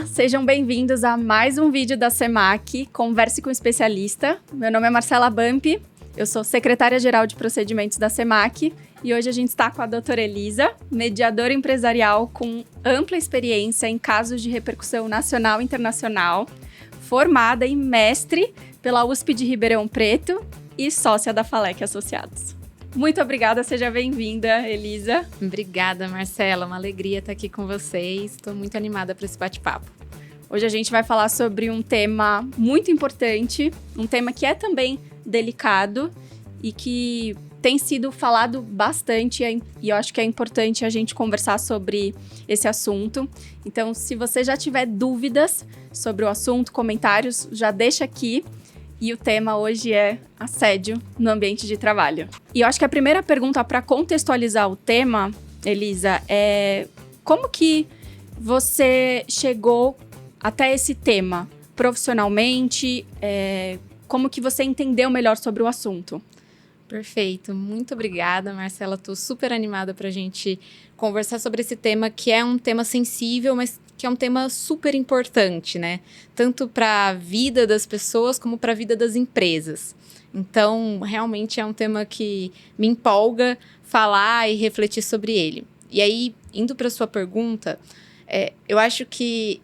sejam bem-vindos a mais um vídeo da SEMAC, Converse com o Especialista. Meu nome é Marcela Bampi, eu sou secretária-geral de procedimentos da SEMAC e hoje a gente está com a doutora Elisa, mediadora empresarial com ampla experiência em casos de repercussão nacional e internacional, formada e mestre pela USP de Ribeirão Preto e sócia da FALEC Associados. Muito obrigada, seja bem-vinda, Elisa. Obrigada, Marcela. Uma alegria estar aqui com vocês. Estou muito animada para esse bate-papo. Hoje a gente vai falar sobre um tema muito importante, um tema que é também delicado e que tem sido falado bastante e eu acho que é importante a gente conversar sobre esse assunto. Então, se você já tiver dúvidas sobre o assunto, comentários, já deixa aqui. E o tema hoje é assédio no ambiente de trabalho. E eu acho que a primeira pergunta para contextualizar o tema, Elisa, é como que você chegou até esse tema profissionalmente? Como que você entendeu melhor sobre o assunto? Perfeito, muito obrigada, Marcela. Estou super animada para a gente conversar sobre esse tema, que é um tema sensível, mas que é um tema super importante, né? Tanto para a vida das pessoas como para a vida das empresas. Então, realmente é um tema que me empolga falar e refletir sobre ele. E aí, indo para a sua pergunta, eu acho que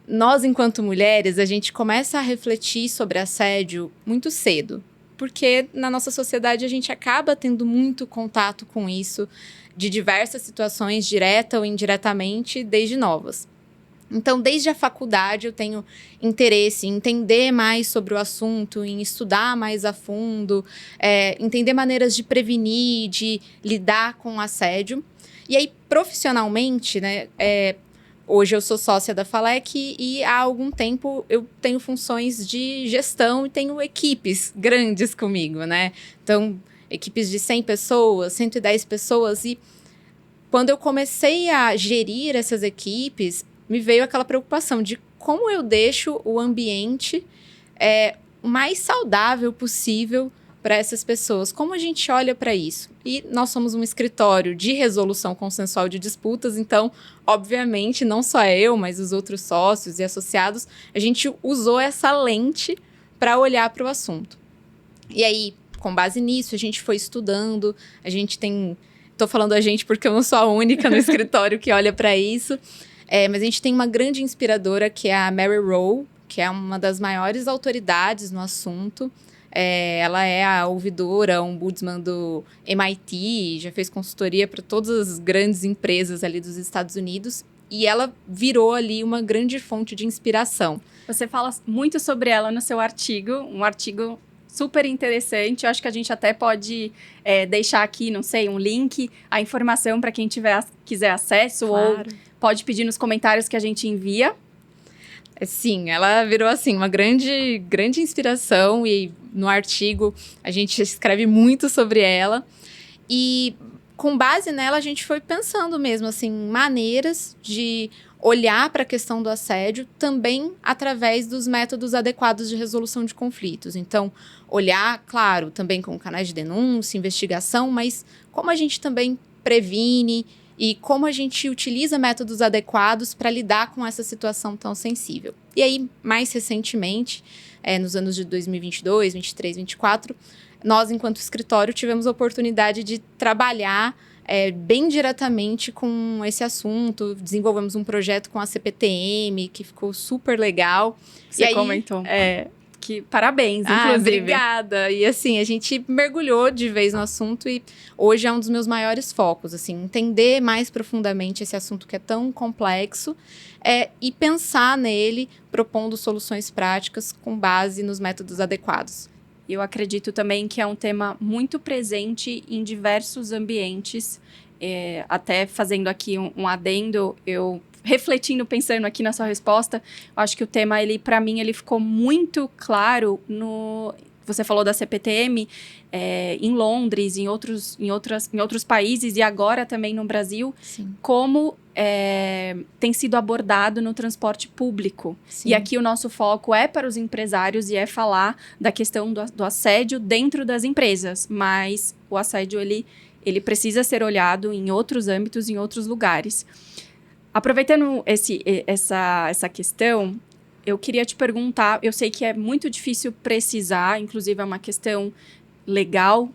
nós, enquanto mulheres, a gente começa a refletir sobre assédio muito cedo. Porque na nossa sociedade a gente acaba tendo muito contato com isso, de diversas situações, direta ou indiretamente, desde novas. Então, desde a faculdade eu tenho interesse em entender mais sobre o assunto, em estudar mais a fundo, entender maneiras de prevenir, de lidar com o assédio. E aí, profissionalmente, né, hoje eu sou sócia da FALEC e há algum tempo eu tenho funções de gestão e tenho equipes grandes comigo, né? Então, equipes de 100 pessoas, 110 pessoas. E quando eu comecei a gerir essas equipes, me veio aquela preocupação de como eu deixo o ambiente o mais saudável possível para essas pessoas. Como a gente olha para isso? E nós somos um escritório de resolução consensual de disputas, então, obviamente, não só eu, mas os outros sócios e associados, a gente usou essa lente para olhar para o assunto. E aí, com base nisso, a gente foi estudando, a gente tem... Estou falando a gente porque eu não sou a única no escritório que olha para isso, mas a gente tem uma grande inspiradora, que é a Mary Rowe, que é uma das maiores autoridades no assunto. Ela é a ouvidora, ombudsman do MIT, já fez consultoria para todas as grandes empresas ali dos Estados Unidos. E ela virou ali uma grande fonte de inspiração. Você fala muito sobre ela no seu artigo, um artigo super interessante. Eu acho que a gente até pode deixar aqui, não sei, um link, a informação para quem quiser acesso, claro. Ou pode pedir nos comentários que a gente envia. Sim, ela virou assim uma grande inspiração e no artigo a gente escreve muito sobre ela. E com base nela a gente foi pensando mesmo assim, maneiras de olhar para a questão do assédio também através dos métodos adequados de resolução de conflitos. Então, olhar, claro, também com canais de denúncia, investigação, mas como a gente também previne e como a gente utiliza métodos adequados para lidar com essa situação tão sensível. E aí, mais recentemente, nos anos de 2022, 2023, 2024, nós, enquanto escritório, tivemos a oportunidade de trabalhar bem diretamente com esse assunto. Desenvolvemos um projeto com a CPTM, que ficou super legal. Você comentou. Que parabéns, inclusive. Obrigada. E assim, a gente mergulhou de vez no assunto e hoje é um dos meus maiores focos, assim, entender mais profundamente esse assunto que é tão complexo e pensar nele, propondo soluções práticas com base nos métodos adequados. Eu acredito também que é um tema muito presente em diversos ambientes, até fazendo aqui um adendo, refletindo, pensando aqui na sua resposta, eu acho que o tema, para mim, ele ficou muito claro você falou da CPTM, em Londres, em outros países e agora também no Brasil, Sim. Como tem sido abordado no transporte público. Sim. E aqui o nosso foco é para os empresários e é falar da questão do assédio dentro das empresas, mas o assédio, ele precisa ser olhado em outros âmbitos, em outros lugares. Aproveitando essa questão, eu queria te perguntar, eu sei que é muito difícil precisar, inclusive é uma questão legal,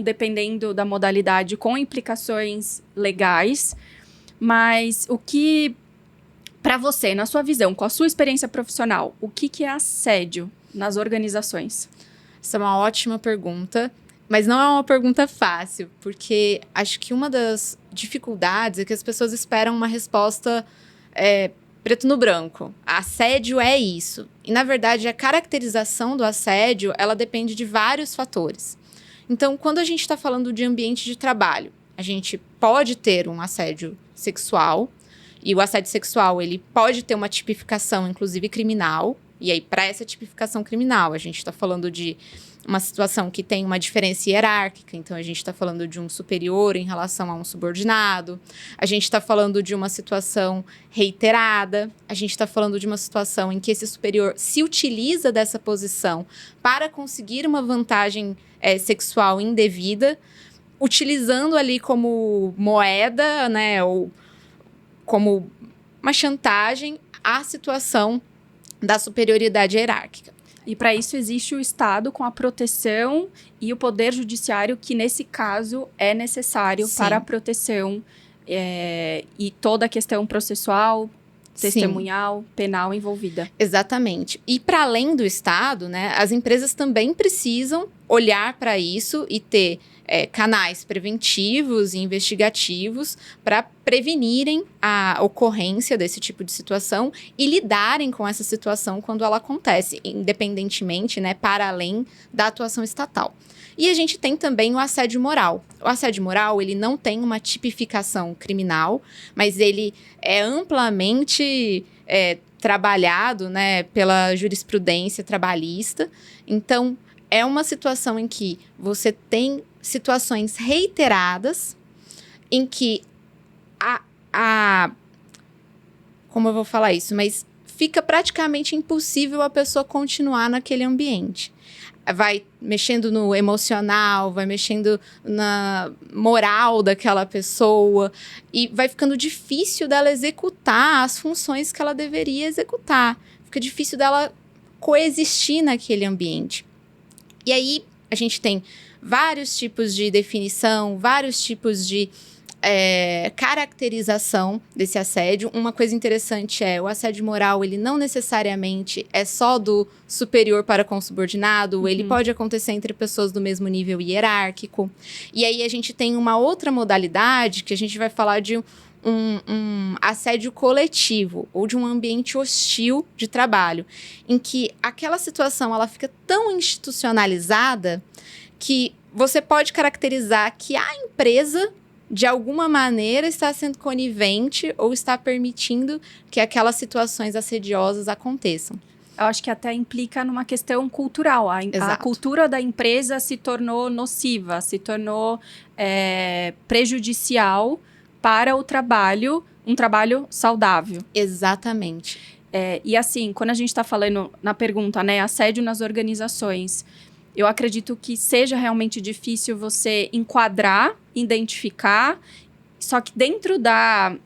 dependendo da modalidade, com implicações legais, mas o que, para você, na sua visão, com a sua experiência profissional, o que é assédio nas organizações? Essa é uma ótima pergunta, mas não é uma pergunta fácil, porque acho que uma das dificuldades é que as pessoas esperam uma resposta preto no branco. Assédio é isso. E, na verdade, a caracterização do assédio, ela depende de vários fatores. Então, quando a gente está falando de ambiente de trabalho, a gente pode ter um assédio sexual, e o assédio sexual, ele pode ter uma tipificação, inclusive, criminal. E aí, para essa tipificação criminal, a gente está falando de uma situação que tem uma diferença hierárquica. Então, a gente está falando de um superior em relação a um subordinado. A gente está falando de uma situação reiterada. A gente está falando de uma situação em que esse superior se utiliza dessa posição para conseguir uma vantagem sexual indevida, utilizando ali como moeda, né, ou como uma chantagem à situação da superioridade hierárquica. E para isso existe o Estado com a proteção e o Poder Judiciário, que nesse caso é necessário Sim. para a proteção e toda a questão processual, testemunhal, sim, penal envolvida. Exatamente. E para além do Estado, né, as empresas também precisam olhar para isso e ter canais preventivos e investigativos para prevenirem a ocorrência desse tipo de situação e lidarem com essa situação quando ela acontece, independentemente, né, para além da atuação estatal. E a gente tem também o assédio moral. O assédio moral, ele não tem uma tipificação criminal, mas ele é amplamente trabalhado, né, pela jurisprudência trabalhista. Então, é uma situação em que você tem situações reiteradas em que como eu vou falar isso? Mas fica praticamente impossível a pessoa continuar naquele ambiente. Vai mexendo no emocional, vai mexendo na moral daquela pessoa e vai ficando difícil dela executar as funções que ela deveria executar. Fica difícil dela coexistir naquele ambiente. E aí, a gente tem vários tipos de definição, vários tipos de caracterização desse assédio. Uma coisa interessante o assédio moral, ele não necessariamente é só do superior para com o subordinado, ele pode acontecer entre pessoas do mesmo nível hierárquico. E aí, a gente tem uma outra modalidade que a gente vai falar de um assédio coletivo ou de um ambiente hostil de trabalho, em que aquela situação ela fica tão institucionalizada que você pode caracterizar que a empresa, de alguma maneira, está sendo conivente ou está permitindo que aquelas situações assediosas aconteçam. Eu acho que até implica numa questão cultural. A cultura da empresa se tornou nociva, se tornou prejudicial para o trabalho, um trabalho saudável. Exatamente. E assim, quando a gente está falando na pergunta, né, assédio nas organizações, eu acredito que seja realmente difícil você enquadrar, identificar, só que dentro da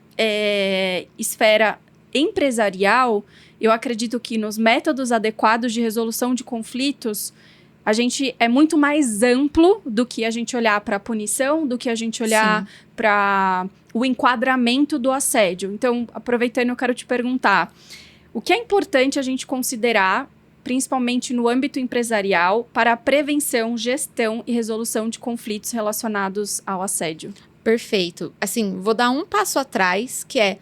esfera empresarial, eu acredito que nos métodos adequados de resolução de conflitos, a gente é muito mais amplo do que a gente olhar para a punição, do que a gente olhar para o enquadramento do assédio. Então, aproveitando, eu quero te perguntar, o que é importante a gente considerar, principalmente no âmbito empresarial, para a prevenção, gestão e resolução de conflitos relacionados ao assédio? Perfeito. Assim, vou dar um passo atrás, que é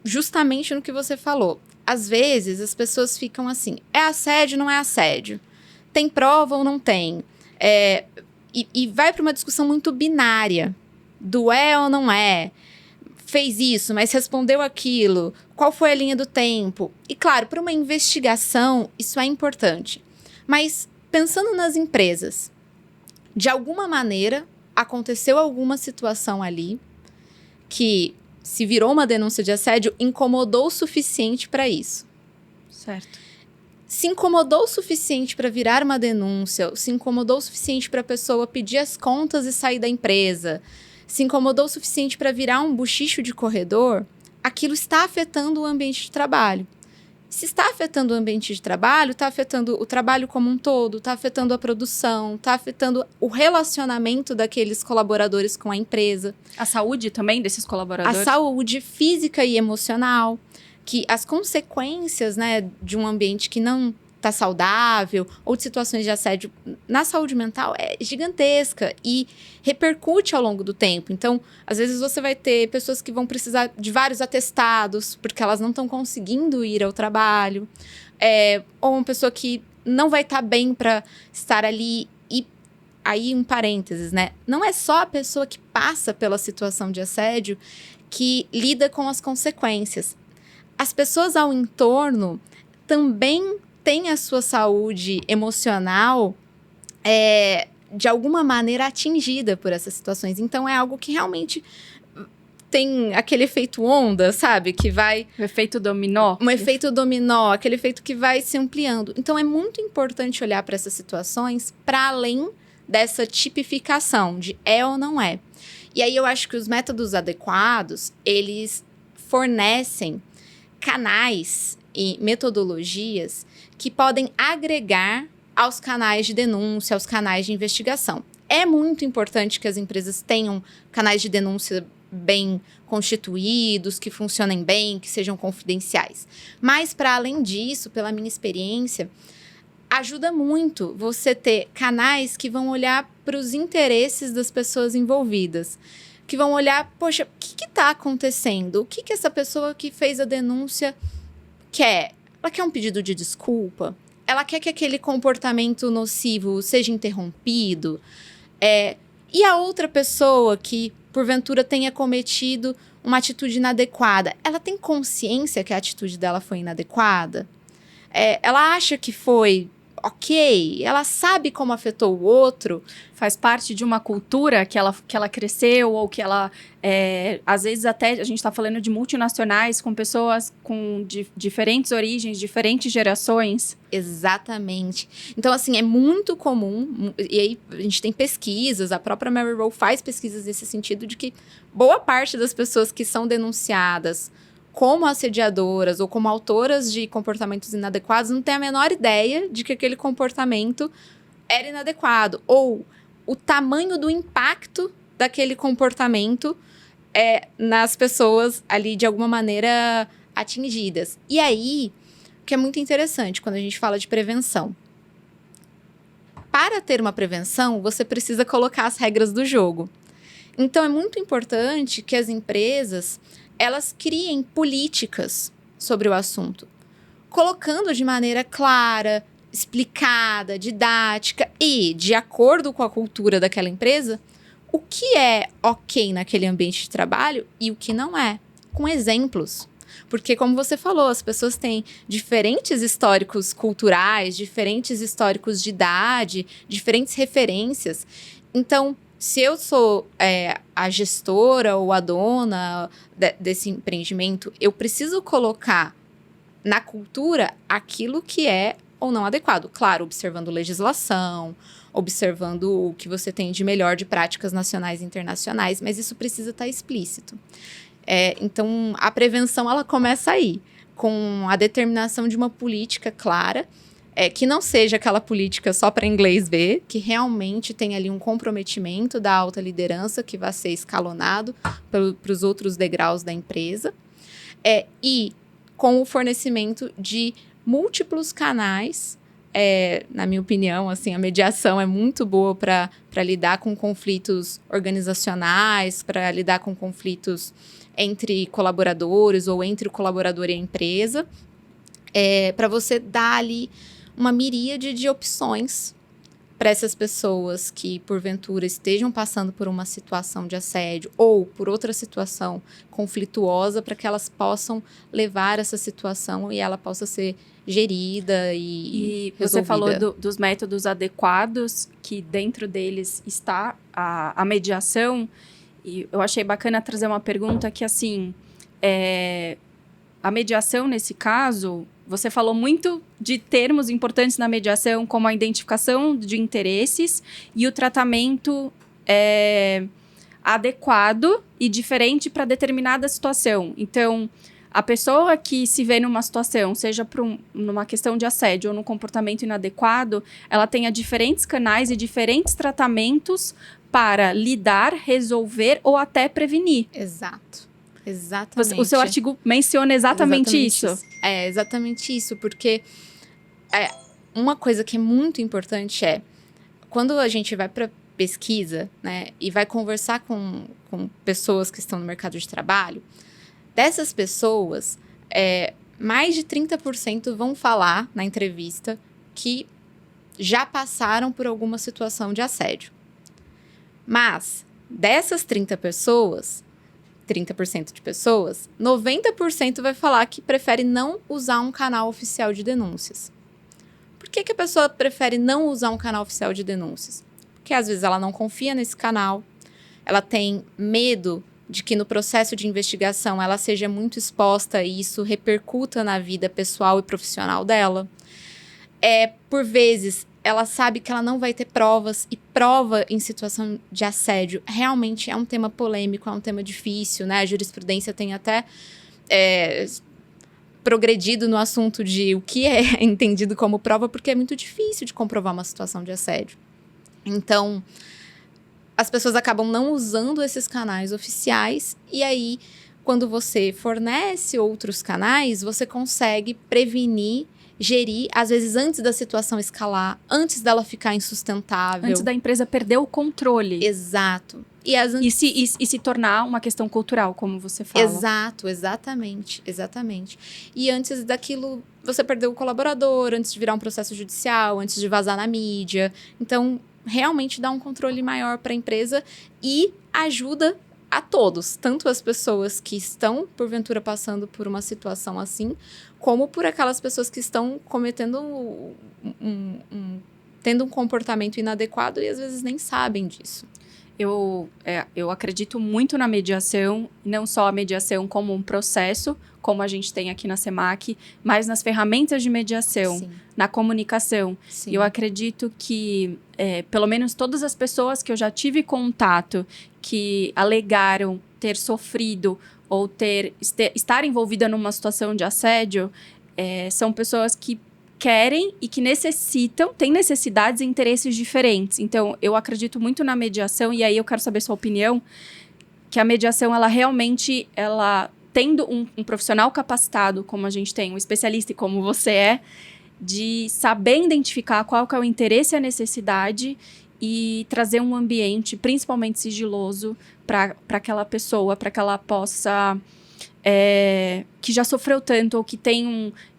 justamente no que você falou. Às vezes, as pessoas ficam assim, é assédio, não é assédio? Tem prova ou não tem? E vai para uma discussão muito binária, do ou não é. Fez isso, mas respondeu aquilo. Qual foi a linha do tempo? E claro, para uma investigação, isso é importante. Mas pensando nas empresas, de alguma maneira, aconteceu alguma situação ali que, se virou uma denúncia de assédio, incomodou o suficiente para isso. Certo. Se incomodou o suficiente para virar uma denúncia, se incomodou o suficiente para a pessoa pedir as contas e sair da empresa, se incomodou o suficiente para virar um bochicho de corredor, aquilo está afetando o ambiente de trabalho. Se está afetando o ambiente de trabalho, está afetando o trabalho como um todo, está afetando a produção, está afetando o relacionamento daqueles colaboradores com a empresa. A saúde também desses colaboradores? A saúde física e emocional, que as consequências, né, de um ambiente que não está saudável ou de situações de assédio na saúde mental é gigantesca e repercute ao longo do tempo. Então, às vezes você vai ter pessoas que vão precisar de vários atestados porque elas não estão conseguindo ir ao trabalho, ou uma pessoa que não vai estar bem para estar ali. E aí, um parênteses, né? Não é só a pessoa que passa pela situação de assédio que lida com as consequências. As pessoas ao entorno também têm a sua saúde emocional de alguma maneira atingida por essas situações. Então, é algo que realmente tem aquele efeito onda, sabe? Que vai... O efeito dominó. Um efeito dominó, aquele efeito que vai se ampliando. Então, é muito importante olhar para essas situações para além dessa tipificação de é ou não é. E aí, eu acho que os métodos adequados, eles fornecem canais e metodologias que podem agregar aos canais de denúncia, aos canais de investigação. É muito importante que as empresas tenham canais de denúncia bem constituídos, que funcionem bem, que sejam confidenciais. Mas, para além disso, pela minha experiência, ajuda muito você ter canais que vão olhar para os interesses das pessoas envolvidas, que vão olhar, poxa, o que está acontecendo? O que essa pessoa que fez a denúncia quer? Ela quer um pedido de desculpa? Ela quer que aquele comportamento nocivo seja interrompido? E a outra pessoa que, porventura, tenha cometido uma atitude inadequada, ela tem consciência que a atitude dela foi inadequada? Ela acha que foi ok? Ela sabe como afetou o outro? Faz parte de uma cultura que ela cresceu ou que ela... às vezes até a gente está falando de multinacionais com pessoas com diferentes origens, diferentes gerações. Exatamente. Então, assim, é muito comum, e aí a gente tem pesquisas, a própria Mary Rowe faz pesquisas nesse sentido de que boa parte das pessoas que são denunciadas como assediadoras ou como autoras de comportamentos inadequados não tem a menor ideia de que aquele comportamento era inadequado. Ou o tamanho do impacto daquele comportamento nas pessoas ali, de alguma maneira, atingidas. E aí, o que é muito interessante quando a gente fala de prevenção. Para ter uma prevenção, você precisa colocar as regras do jogo. Então, é muito importante que as empresas elas criem políticas sobre o assunto, colocando de maneira clara, explicada, didática e, de acordo com a cultura daquela empresa, o que é ok naquele ambiente de trabalho e o que não é, com exemplos. Porque, como você falou, as pessoas têm diferentes históricos culturais, diferentes históricos de idade, diferentes referências. Então, se eu sou a gestora ou a dona desse empreendimento, eu preciso colocar na cultura aquilo que é ou não adequado. Claro, observando legislação, observando o que você tem de melhor de práticas nacionais e internacionais, mas isso precisa estar explícito. Então, a prevenção ela começa aí, com a determinação de uma política clara, que não seja aquela política só para inglês ver, que realmente tenha ali um comprometimento da alta liderança que vai ser escalonado para os outros degraus da empresa, e com o fornecimento de múltiplos canais. Na minha opinião, assim, a mediação é muito boa para lidar com conflitos organizacionais, para lidar com conflitos entre colaboradores ou entre o colaborador e a empresa, para você dar ali uma miríade de opções para essas pessoas que, porventura, estejam passando por uma situação de assédio ou por outra situação conflituosa, para que elas possam levar essa situação e ela possa ser gerida e resolvida. Você falou dos métodos adequados, que dentro deles está a mediação, e eu achei bacana trazer uma pergunta que, assim, a mediação, nesse caso, você falou muito de termos importantes na mediação, como a identificação de interesses e o tratamento adequado e diferente para determinada situação. Então, a pessoa que se vê numa situação, seja numa questão de assédio ou num comportamento inadequado, ela tenha diferentes canais e diferentes tratamentos para lidar, resolver ou até prevenir. Exato. Exatamente. O seu artigo menciona exatamente isso. É, exatamente isso, porque uma coisa que é muito importante quando a gente vai para pesquisa, né, e vai conversar com pessoas que estão no mercado de trabalho, dessas pessoas, mais de 30% vão falar na entrevista que já passaram por alguma situação de assédio. Mas, dessas 30% de pessoas, 90% vai falar que prefere não usar um canal oficial de denúncias. Por que a pessoa prefere não usar um canal oficial de denúncias? Porque às vezes ela não confia nesse canal, ela tem medo de que no processo de investigação ela seja muito exposta e isso repercuta na vida pessoal e profissional dela. Por vezes, ela sabe que ela não vai ter provas, e prova em situação de assédio realmente é um tema polêmico, é um tema difícil, né? A jurisprudência tem até progredido no assunto de o que é entendido como prova, porque é muito difícil de comprovar uma situação de assédio. Então, as pessoas acabam não usando esses canais oficiais, e aí, quando você fornece outros canais, você consegue prevenir, gerir, às vezes antes da situação escalar, antes dela ficar insustentável. Antes da empresa perder o controle. Exato. E se tornar uma questão cultural, como você fala. Exato, exatamente. E antes daquilo, você perdeu o colaborador, antes de virar um processo judicial, antes de vazar na mídia. Então, realmente dá um controle maior para a empresa e ajuda a todos, tanto as pessoas que estão, porventura, passando por uma situação assim, como por aquelas pessoas que estão cometendo tendo um comportamento inadequado e às vezes nem sabem disso. Eu acredito muito na mediação, não só a mediação como um processo, como a gente tem aqui na SEMAC, mas nas ferramentas de mediação, sim, na comunicação. Sim. Eu acredito que, pelo menos todas as pessoas que eu já tive contato, que alegaram ter sofrido ou estar envolvida numa situação de assédio, são pessoas que querem e que têm necessidades e interesses diferentes. Então, eu acredito muito na mediação, e aí eu quero saber sua opinião, que a mediação, ela realmente, tendo um profissional capacitado, como a gente tem, um especialista, e como você de saber identificar qual que é o interesse e a necessidade e trazer um ambiente, principalmente sigiloso, para aquela pessoa, para que ela possa... que já sofreu tanto, ou que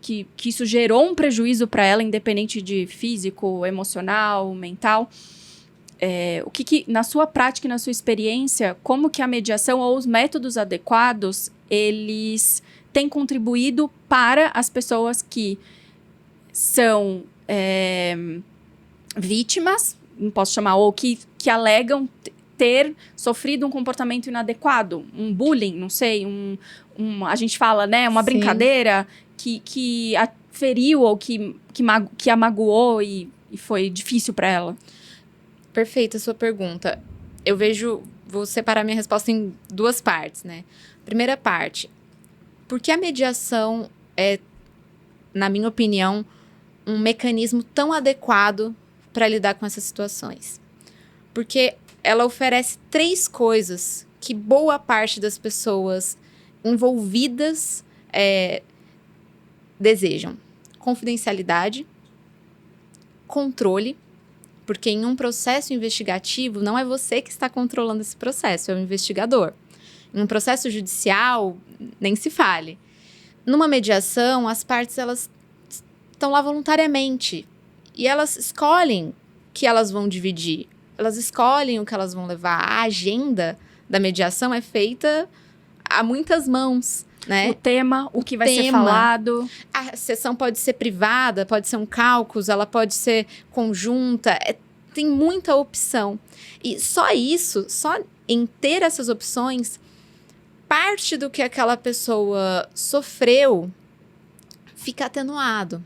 que isso gerou um prejuízo para ela, independente de físico, emocional, mental. O que, na sua prática e na sua experiência, como que a mediação ou os métodos adequados, eles têm contribuído para as pessoas que são vítimas, não posso chamar, ou que alegam ter sofrido um comportamento inadequado, um bullying, não sei, a gente fala, né, uma, sim, brincadeira que a feriu ou que a magoou e foi difícil para ela. Perfeita a sua pergunta. Vou separar minha resposta em duas partes, né? Primeira parte, por que a mediação na minha opinião, um mecanismo tão adequado para lidar com essas situações? Porque ela oferece 3 coisas que boa parte das pessoas envolvidas desejam. Confidencialidade, controle, porque em um processo investigativo não é você que está controlando esse processo, é o investigador. Em um processo judicial, nem se fale. Numa mediação, as partes elas estão lá voluntariamente e elas escolhem que elas vão dividir. Elas escolhem o que elas vão levar. A agenda da mediação é feita a muitas mãos, né? O tema, o que vai ser falado. A sessão pode ser privada, pode ser um caucus, ela pode ser conjunta. Tem muita opção. E só em ter essas opções, parte do que aquela pessoa sofreu fica atenuado.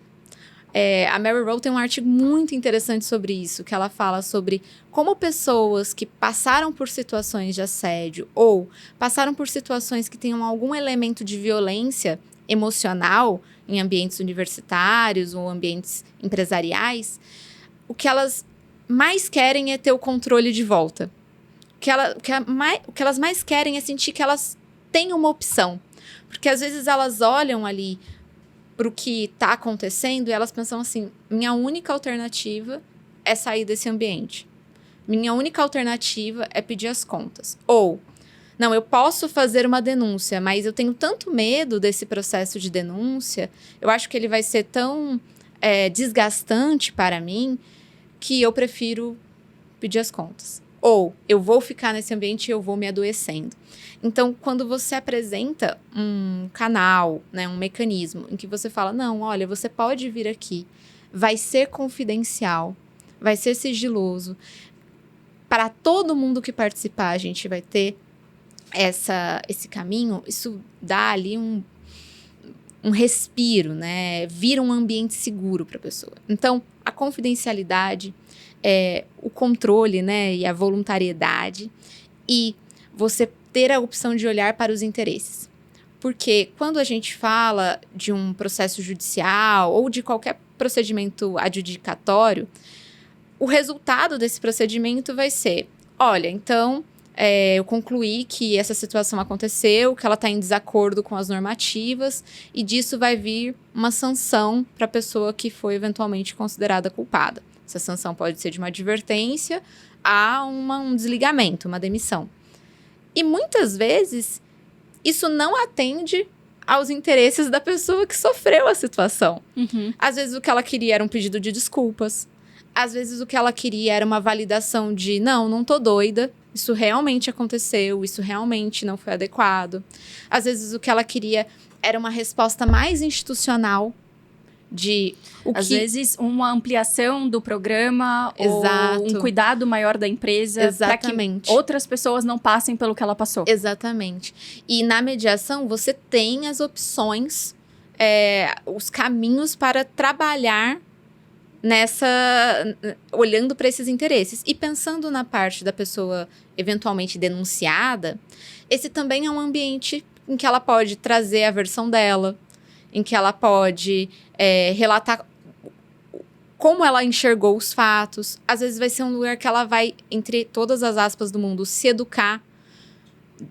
A Mary Rowe tem um artigo muito interessante sobre isso, que ela fala sobre como pessoas que passaram por situações de assédio ou passaram por situações que tenham algum elemento de violência emocional em ambientes universitários ou ambientes empresariais, o que elas mais querem é ter o controle de volta. O que elas mais querem é sentir que elas têm uma opção. Porque às vezes elas olham ali para o que está acontecendo e elas pensam assim, minha única alternativa é sair desse ambiente. Minha única alternativa é pedir as contas. Ou, não, eu posso fazer uma denúncia, mas eu tenho tanto medo desse processo de denúncia, eu acho que ele vai ser tão desgastante para mim, que eu prefiro pedir as contas. Ou, eu vou ficar nesse ambiente e eu vou me adoecendo. Então, quando você apresenta um canal, né, um mecanismo em que você fala, não, olha, você pode vir aqui, vai ser confidencial, vai ser sigiloso. Para todo mundo que participar, a gente vai ter esse caminho, isso dá ali um respiro, né? Vira um ambiente seguro para a pessoa. Então, a confidencialidade, o controle, né, e a voluntariedade, e você ter a opção de olhar para os interesses. Porque quando a gente fala de um processo judicial ou de qualquer procedimento adjudicatório, o resultado desse procedimento vai ser, olha, então, eu concluí que essa situação aconteceu, que ela está em desacordo com as normativas, e disso vai vir uma sanção para a pessoa que foi eventualmente considerada culpada. Essa sanção pode ser de uma advertência a um desligamento, uma demissão. E muitas vezes, isso não atende aos interesses da pessoa que sofreu a situação. Uhum. Às vezes, o que ela queria era um pedido de desculpas. Às vezes, o que ela queria era uma validação de, não tô doida, isso realmente aconteceu, isso realmente não foi adequado. Às vezes, o que ela queria era uma resposta mais institucional de Às vezes, uma ampliação do programa. Exato. Ou um cuidado maior da empresa. Exatamente. Para que outras pessoas não passem pelo que ela passou. Exatamente. E na mediação, você tem as opções, os caminhos para trabalhar olhando para esses interesses. E pensando na parte da pessoa eventualmente denunciada, esse também é um ambiente em que ela pode trazer a versão dela, em que ela pode relatar como ela enxergou os fatos. Às vezes vai ser um lugar que ela vai, entre todas as aspas do mundo, se educar,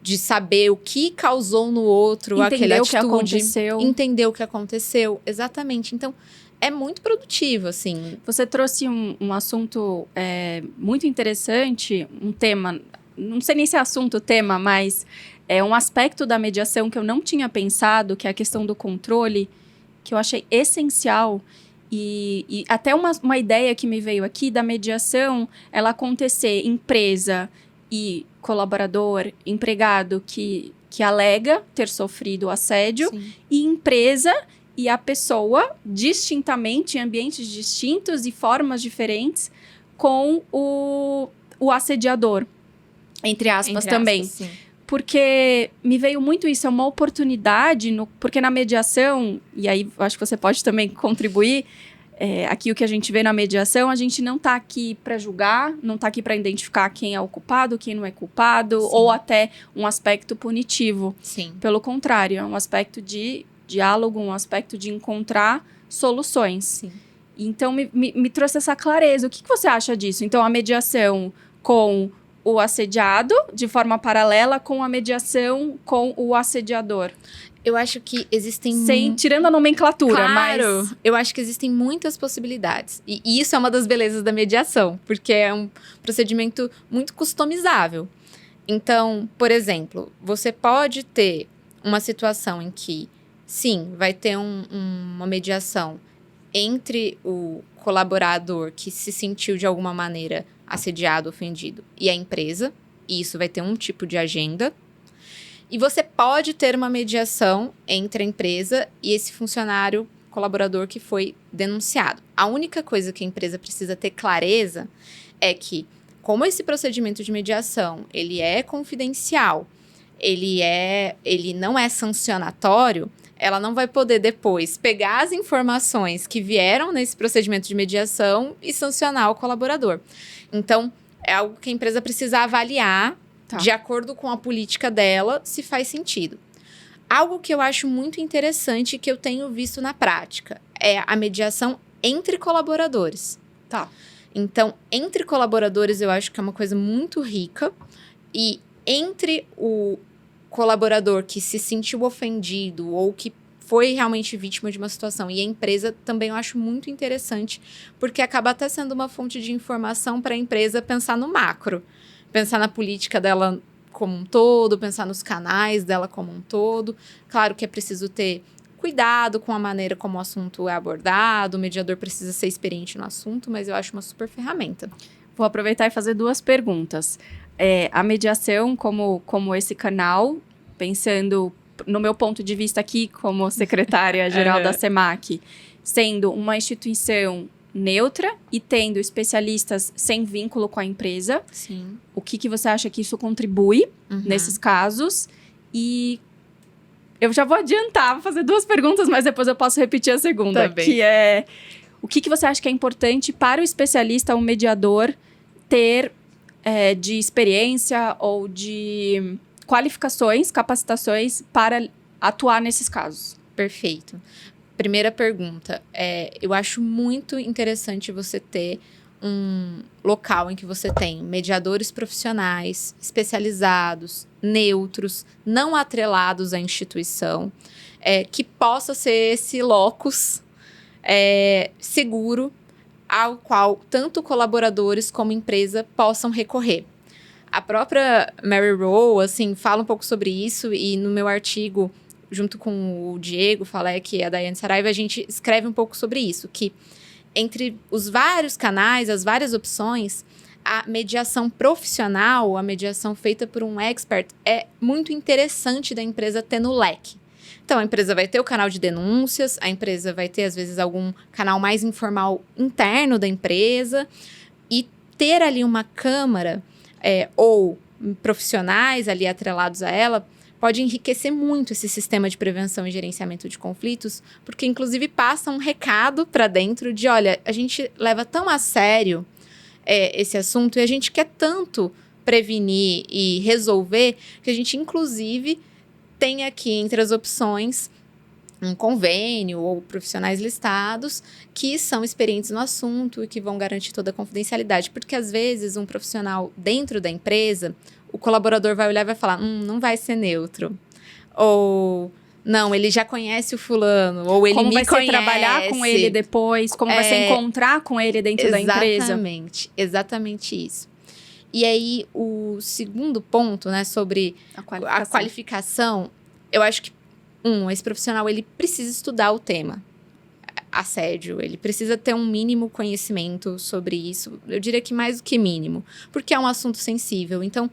de saber o que causou no outro aquela atitude. Entender o que aconteceu. Entender o que aconteceu, exatamente. Então, é muito produtivo, assim. Você trouxe um assunto muito interessante, um tema, não sei nem se é assunto, tema, mas é um aspecto da mediação que eu não tinha pensado, que é a questão do controle, que eu achei essencial. E até uma ideia que me veio aqui da mediação, ela acontecer empresa e colaborador, empregado que alega ter sofrido assédio, Sim. e empresa e a pessoa distintamente, em ambientes distintos e formas diferentes, com o assediador, entre aspas também. Sim. Porque me veio muito isso, é uma oportunidade, porque na mediação, e aí eu acho que você pode também contribuir, aqui o que a gente vê na mediação, a gente não está aqui para julgar, não está aqui para identificar quem é o culpado, quem não é culpado, Sim. ou até um aspecto punitivo. Sim. Pelo contrário, é um aspecto de diálogo, um aspecto de encontrar soluções. Sim. Então, me trouxe essa clareza. O que você acha disso? Então, a mediação com o assediado, de forma paralela com a mediação com o assediador. Eu acho que existem... Tirando a nomenclatura, claro, mas... eu acho que existem muitas possibilidades. E isso é uma das belezas da mediação, porque é um procedimento muito customizável. Então, por exemplo, você pode ter uma situação em que, sim, vai ter uma mediação entre o colaborador que se sentiu de alguma maneira assediado, ofendido, e a empresa, e isso vai ter um tipo de agenda. E você pode ter uma mediação entre a empresa e esse funcionário colaborador que foi denunciado. A única coisa que a empresa precisa ter clareza é que, como esse procedimento de mediação ele é confidencial, ele não é sancionatório, ela não vai poder depois pegar as informações que vieram nesse procedimento de mediação e sancionar o colaborador. Então, é algo que a empresa precisa avaliar de acordo com a política dela, se faz sentido. Algo que eu acho muito interessante que eu tenho visto na prática é a mediação entre colaboradores. Tá. Então, entre colaboradores, eu acho que é uma coisa muito rica. E entre o colaborador que se sentiu ofendido ou que foi realmente vítima de uma situação e a empresa, também eu acho muito interessante, porque acaba até sendo uma fonte de informação para a empresa pensar no macro. Pensar na política dela como um todo, pensar nos canais dela como um todo. Claro que é preciso ter cuidado com a maneira como o assunto é abordado, o mediador precisa ser experiente no assunto, mas eu acho uma super ferramenta. Vou aproveitar e fazer 2 perguntas. A mediação como esse canal, pensando no meu ponto de vista aqui como secretária-geral da SEMAC, sendo uma instituição neutra e tendo especialistas sem vínculo com a empresa. Sim. O que você acha que isso contribui nesses casos? E eu já vou adiantar, vou fazer 2 perguntas, mas depois eu posso repetir a segunda, que é o que você acha que é importante para o especialista, o mediador, ter de experiência ou de qualificações, capacitações para atuar nesses casos? Perfeito. Primeira pergunta, eu acho muito interessante você ter um local em que você tem mediadores profissionais, especializados, neutros, não atrelados à instituição, que possa ser esse locus seguro ao qual tanto colaboradores como empresa possam recorrer. A própria Mary Rowe, assim, fala um pouco sobre isso e no meu artigo, junto com o Diego Falec e a Daiane Saraiva, a gente escreve um pouco sobre isso, que entre os vários canais, as várias opções, a mediação profissional, a mediação feita por um expert, é muito interessante da empresa ter no leque. Então, a empresa vai ter o canal de denúncias, a empresa vai ter, às vezes, algum canal mais informal interno da empresa, e ter ali uma câmara ou profissionais ali atrelados a ela pode enriquecer muito esse sistema de prevenção e gerenciamento de conflitos, porque, inclusive, passa um recado para dentro de, olha, a gente leva tão a sério esse assunto e a gente quer tanto prevenir e resolver que a gente, inclusive, tem aqui entre as opções um convênio ou profissionais listados que são experientes no assunto e que vão garantir toda a confidencialidade. Porque, às vezes, um profissional dentro da empresa, o colaborador vai olhar e vai falar, não vai ser neutro. Ou, não, ele já conhece o fulano, ou ele me conhece. Como vai ser trabalhar com ele depois, como vai ser encontrar com ele dentro da empresa. Exatamente isso. E aí, o segundo ponto, né, sobre a qualificação, eu acho que, esse profissional, ele precisa estudar o tema assédio, ele precisa ter um mínimo conhecimento sobre isso, eu diria que mais do que mínimo, porque é um assunto sensível. Então,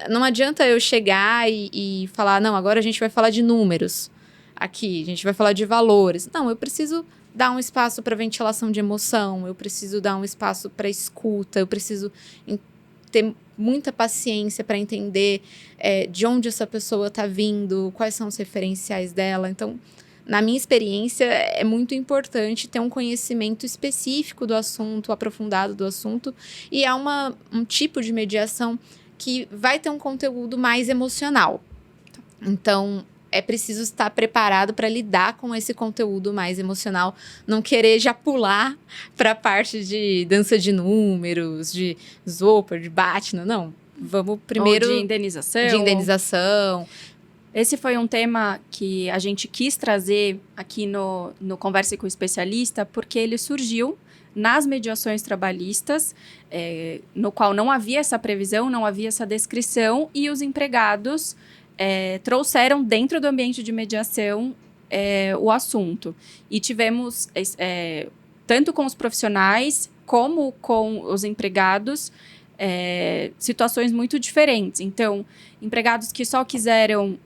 não adianta eu chegar e falar, não, agora a gente vai falar de números aqui, a gente vai falar de valores. Não, eu preciso dar um espaço para ventilação de emoção, eu preciso dar um espaço para escuta, eu preciso ter muita paciência para entender de onde essa pessoa está vindo, quais são os referenciais dela. Então, na minha experiência, é muito importante ter um conhecimento específico do assunto, aprofundado do assunto, e é um tipo de mediação que vai ter um conteúdo mais emocional. Então, é preciso estar preparado para lidar com esse conteúdo mais emocional, não querer já pular para a parte de dança de números, de Zopper, de Batna, não. Vamos primeiro... Ou de indenização. De indenização. Esse foi um tema que a gente quis trazer aqui no Converse com o Especialista, porque ele surgiu nas mediações trabalhistas, no qual não havia essa previsão, não havia essa descrição, e os empregados trouxeram dentro do ambiente de mediação o assunto. E tivemos, tanto com os profissionais como com os empregados, situações muito diferentes. Então, empregados que só quiseram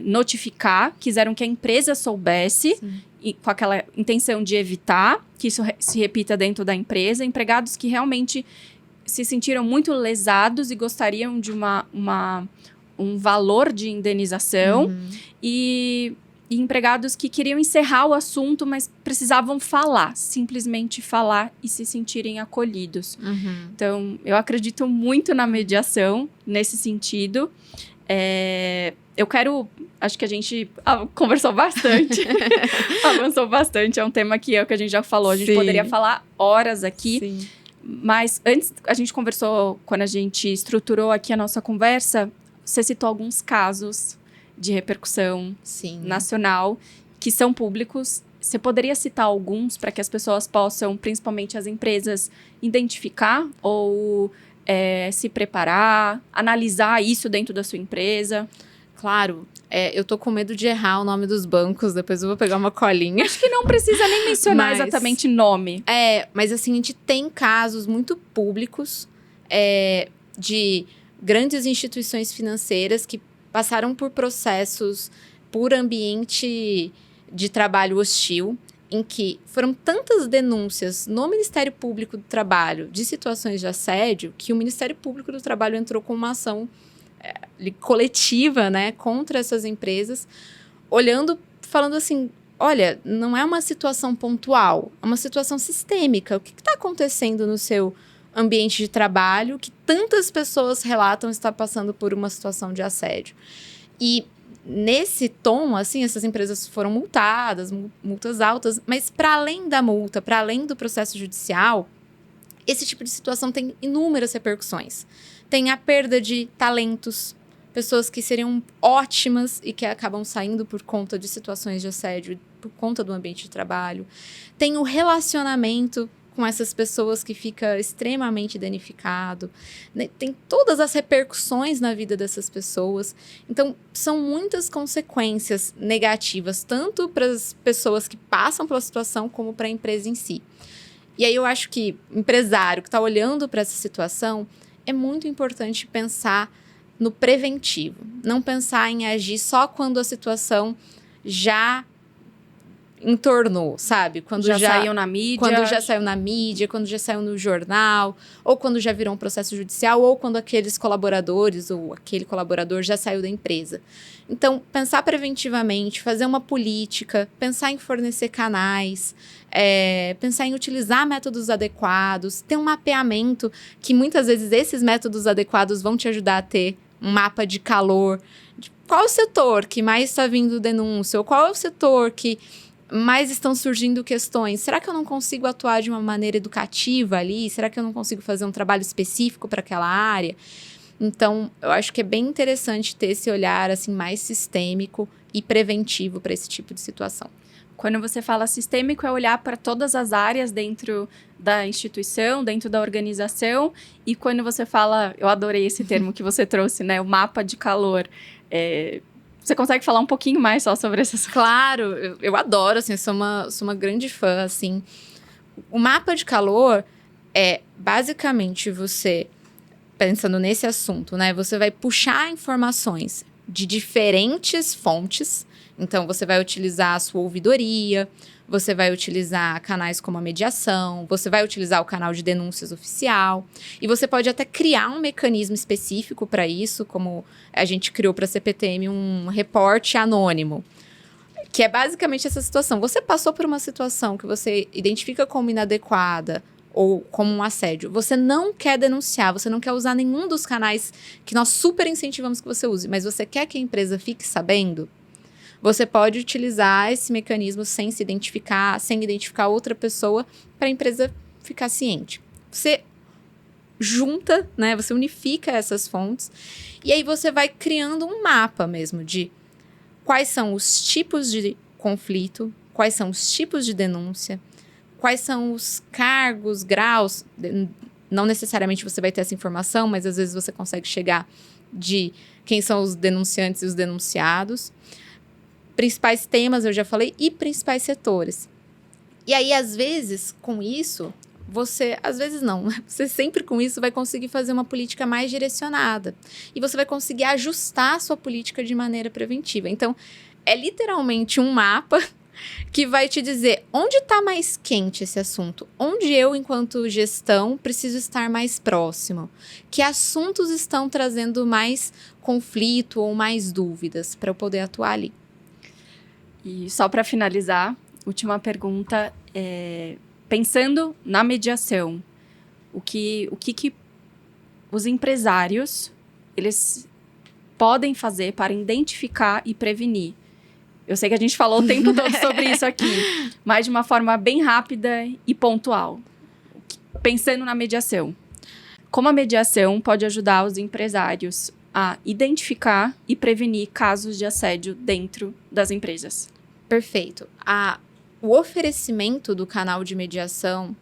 notificar, quiseram que a empresa soubesse, e, com aquela intenção de evitar que isso se repita dentro da empresa. Empregados que realmente se sentiram muito lesados e gostariam de um valor de indenização e empregados que queriam encerrar o assunto, mas precisavam falar, simplesmente falar e se sentirem acolhidos. Então, eu acredito muito na mediação nesse sentido. Acho que a gente conversou bastante, avançou bastante, é um tema que é o que a gente já falou, a gente poderia falar horas aqui. Sim. Mas antes, a gente conversou, quando a gente estruturou aqui a nossa conversa, você citou alguns casos de repercussão nacional que são públicos. Você poderia citar alguns para que as pessoas possam, principalmente as empresas, identificar ou se preparar, analisar isso dentro da sua empresa? Claro, eu tô com medo de errar o nome dos bancos, depois eu vou pegar uma colinha. Acho que não precisa nem mencionar exatamente nome. Mas assim, a gente tem casos muito públicos de grandes instituições financeiras que passaram por processos, por ambiente de trabalho hostil, em que foram tantas denúncias no Ministério Público do Trabalho de situações de assédio, que o Ministério Público do Trabalho entrou com uma ação coletiva, né, contra essas empresas, falando assim, olha, não é uma situação pontual, é uma situação sistêmica. O que está acontecendo no seu ambiente de trabalho que tantas pessoas relatam estar passando por uma situação de assédio? E nesse tom, assim, essas empresas foram multadas, multas altas, mas para além da multa, para além do processo judicial, esse tipo de situação tem inúmeras repercussões. Tem a perda de talentos, pessoas que seriam ótimas e que acabam saindo por conta de situações de assédio, por conta do ambiente de trabalho. Tem o relacionamento com essas pessoas que fica extremamente danificado. Tem todas as repercussões na vida dessas pessoas. Então, são muitas consequências negativas, tanto para as pessoas que passam pela situação, como para a empresa em si. E aí eu acho que o empresário que está olhando para essa situação, é muito importante pensar no preventivo. Não pensar em agir só quando a situação já entornou, sabe? Quando já saiu na mídia. Quando já saiu na mídia, quando já saiu no jornal, ou quando já virou um processo judicial, ou quando aqueles colaboradores ou aquele colaborador já saiu da empresa. Então, pensar preventivamente, fazer uma política, pensar em fornecer canais, pensar em utilizar métodos adequados, ter um mapeamento, que muitas vezes esses métodos adequados vão te ajudar a ter um mapa de calor. Qual é o setor que mais está vindo denúncia? Ou qual é o setor que mais estão surgindo questões? Será que eu não consigo atuar de uma maneira educativa ali? Será que eu não consigo fazer um trabalho específico para aquela área? Então, eu acho que é bem interessante ter esse olhar assim, mais sistêmico e preventivo para esse tipo de situação. Quando você fala sistêmico, é olhar para todas as áreas dentro da instituição, dentro da organização. E quando você fala, eu adorei esse termo que você trouxe, né? O mapa de calor. Você consegue falar um pouquinho mais só sobre essas coisas? Claro, eu adoro, assim, sou uma grande fã, assim. O mapa de calor é, basicamente, você, pensando nesse assunto, né? Você vai puxar informações de diferentes fontes. Então, você vai utilizar a sua ouvidoria, você vai utilizar canais como a mediação, você vai utilizar o canal de denúncias oficial, e você pode até criar um mecanismo específico para isso, como a gente criou para a CPTM um reporte anônimo, que é basicamente essa situação. Você passou por uma situação que você identifica como inadequada ou como um assédio, você não quer denunciar, você não quer usar nenhum dos canais que nós super incentivamos que você use, mas você quer que a empresa fique sabendo, você pode utilizar esse mecanismo sem se identificar, sem identificar outra pessoa, para a empresa ficar ciente. Você junta, né? Você unifica essas fontes e aí você vai criando um mapa mesmo de quais são os tipos de conflito, quais são os tipos de denúncia, quais são os cargos, graus. Não necessariamente você vai ter essa informação, mas às vezes você consegue chegar de quem são os denunciantes e os denunciados. Principais temas, eu já falei, e principais setores. E aí, às vezes, com isso, às vezes não, você sempre com isso vai conseguir fazer uma política mais direcionada. E você vai conseguir ajustar a sua política de maneira preventiva. Então, é literalmente um mapa que vai te dizer onde está mais quente esse assunto? Onde eu, enquanto gestão, preciso estar mais próximo? Que assuntos estão trazendo mais conflito ou mais dúvidas para eu poder atuar ali? E só para finalizar, última pergunta, pensando na mediação, o que os empresários eles podem fazer para identificar e prevenir? Eu sei que a gente falou o tempo todo sobre isso aqui, mas de uma forma bem rápida e pontual. Pensando na mediação. Como a mediação pode ajudar os empresários a identificar e prevenir casos de assédio dentro das empresas? Perfeito. O oferecimento do canal de mediação,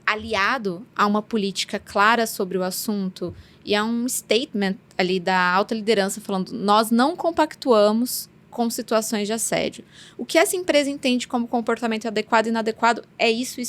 aliado a uma política clara sobre o assunto e a um statement ali da alta liderança falando: nós não compactuamos com situações de assédio. O que essa empresa entende como comportamento adequado e inadequado é isso.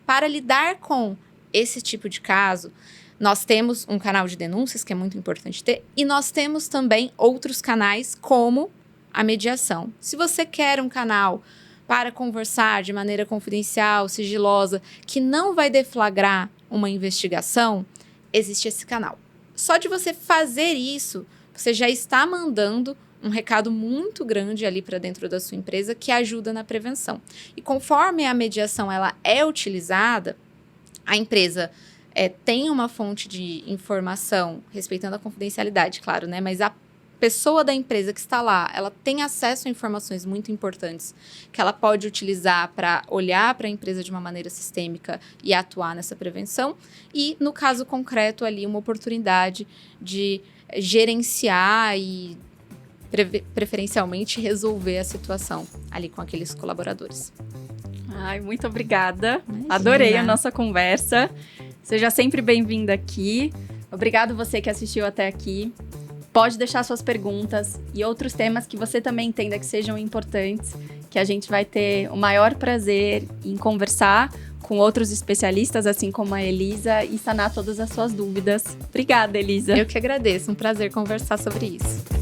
Para lidar com esse tipo de caso, nós temos um canal de denúncias, que é muito importante ter, e nós temos também outros canais, como a mediação. Se você quer um canal para conversar de maneira confidencial, sigilosa, que não vai deflagrar uma investigação, existe esse canal. Só de você fazer isso, você já está mandando um recado muito grande ali para dentro da sua empresa que ajuda na prevenção. E conforme a mediação ela é utilizada, a empresa tem uma fonte de informação, respeitando a confidencialidade, claro, né? Mas a pessoa da empresa que está lá, ela tem acesso a informações muito importantes que ela pode utilizar para olhar para a empresa de uma maneira sistêmica e atuar nessa prevenção. E, no caso concreto ali, uma oportunidade de gerenciar e preferencialmente resolver a situação ali com aqueles colaboradores. Ai, muito obrigada. Imagina. Adorei a nossa conversa. Seja sempre bem-vinda aqui. Obrigado você que assistiu até aqui. Pode deixar suas perguntas e outros temas que você também entenda que sejam importantes, que a gente vai ter o maior prazer em conversar com outros especialistas, assim como a Elisa, e sanar todas as suas dúvidas. Obrigada, Elisa. Eu que agradeço. Um prazer conversar sobre isso.